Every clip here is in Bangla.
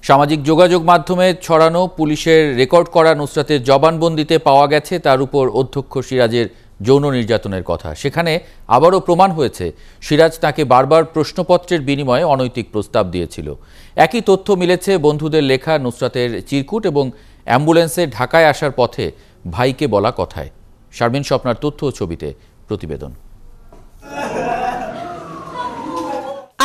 সামাজিক যোগাযোগ মাধ্যমে ছড়ানো পুলিশের রেকর্ড করা নুসরাতের জবানবন্দিতে পাওয়া গেছে তার উপর অধ্যক্ষ সিরাজের যৌন নির্যাতনের কথা। সেখানে আবারও প্রমাণ হয়েছে সিরাজ তাকে বারবার প্রশ্নপত্রের বিনিময়ে অনৈতিক প্রস্তাব দিয়েছিল। একই তথ্য মিলেছে বন্ধুদের লেখা নুসরাতের চিরকুট এবং অ্যাম্বুলেন্সে ঢাকায় আসার পথে ভাইকে বলা কথায়। শারমিন স্বপ্নার তথ্য ও ছবিতে প্রতিবেদন।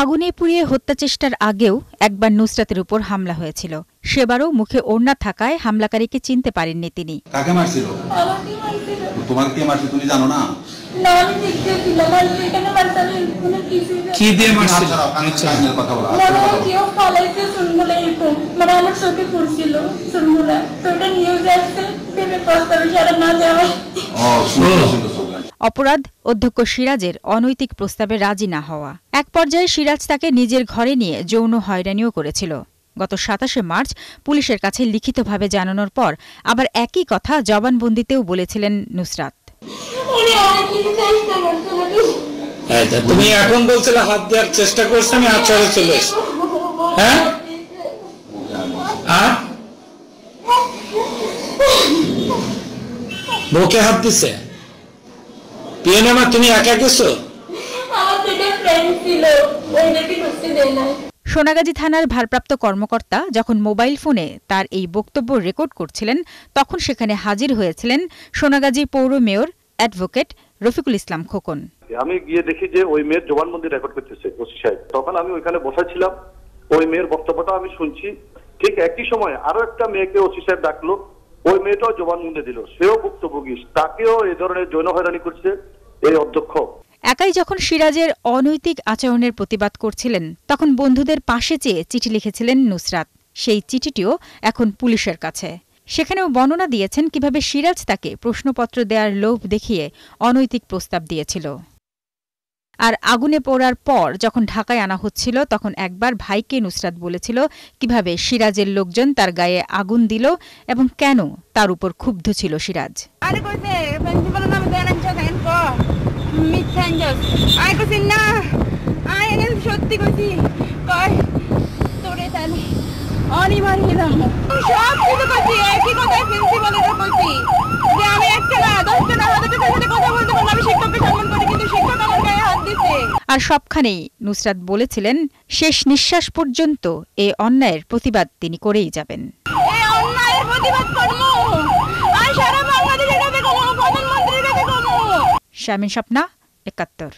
আগুনে পুড়িয়ে হত্যা চেষ্টার আগেও একবার নুসরাতের উপর হামলা হয়েছিল। সেবারও মুখে ওড়না থাকায় হামলাকারীকে চিনতে পারেননি তিনি। কাকে মারছিল? তোমার কে মারছে তুমি জানো না? না, আমি দেখতে ছিলাম। আর এখানে মারতালে কোনো কিছু কি দিয়ে মারছিল? কথা বলা। মানে কেউ ফালাইছে শুনবলে এরকম। মানে আমার চোখে পড়ছিল শুনবলে। তো এটা নিউজে আসছে, ভেবে প্রস্তাবে সারা না যাওয়া। অপরাধ অধ্যক্ষ সিরাজের অনৈতিক প্রস্তাবে রাজি না হওয়া। এক পর্যায়ে সিরাজ তাকে নিজের ঘরে নিয়ে যৌন হয়রানিও করেছিল। গত ২৭শে মার্চ পুলিশের কাছে লিখিতভাবে জানানোর পর আবার একই কথা জবানবন্দিতেও বলেছিলেন নুসরাত। তুমি এখন বলছিলে হাত দেওয়ার চেষ্টা করছে, আমি আচরে চলে এসেছি। হ্যাঁ, বুকে হাত দিছে। তুমি একা গেছো? সোনাগাজী থানার ভারপ্রাপ্ত কর্মকর্তা যখন মোবাইল ফোনে তার এই বক্তব্য রেকর্ড করছিলেন, তখন সেখানে হাজির হয়েছিলেন সোনাগাজী পৌর মেয়র অ্যাডভোকেট রফিকুল ইসলাম খোকন। আমি গিয়ে দেখি যে ওই মেয়ের জবানবন্দি রেকর্ড করতেছে ওসি সাহেব। তখন আমি ওইখানে বসাছিলাম, ওই মেয়ের বক্তব্যটা আমি শুনছি। ঠিক একই সময় আরো একটা মেয়েকে ওসি সাহেব ডাকলো, ওই মেয়েটাও জবানবন্দি দিল। সেও ভুক্তভোগী, তাকেও এই ধরনের যৌন হয়রানি করছে এই অধ্যক্ষ। একাই যখন সিরাজের অনৈতিক আচরণের প্রতিবাদ করছিলেন, তখন বন্ধুদের পাশে চেয়ে চিঠি লিখেছিলেন নুসরাত। সেই চিঠিটিও এখন পুলিশের কাছে। সেখানেও বর্ণনা দিয়েছেন কিভাবে সিরাজ তাকে প্রশ্নপত্র দেওয়ার লোভ দেখিয়ে অনৈতিক প্রস্তাব দিয়েছিল। আর আগুনে পোড়ার পর যখন ঢাকায় আনা হচ্ছিল, তখন একবার ভাইকে নুসরাত বলেছিল কিভাবে সিরাজের লোকজন তার গায়ে আগুন দিল এবং কেন তার উপর ক্ষুব্ধ ছিল সিরাজ। আর সবখানেই নুসরাত বলেছিলেন শেষ নিঃশ্বাস পর্যন্ত এ অন্যায়ের প্রতিবাদ তিনি করেই যাবেন। শারমিন স্বপ্না, ৭১।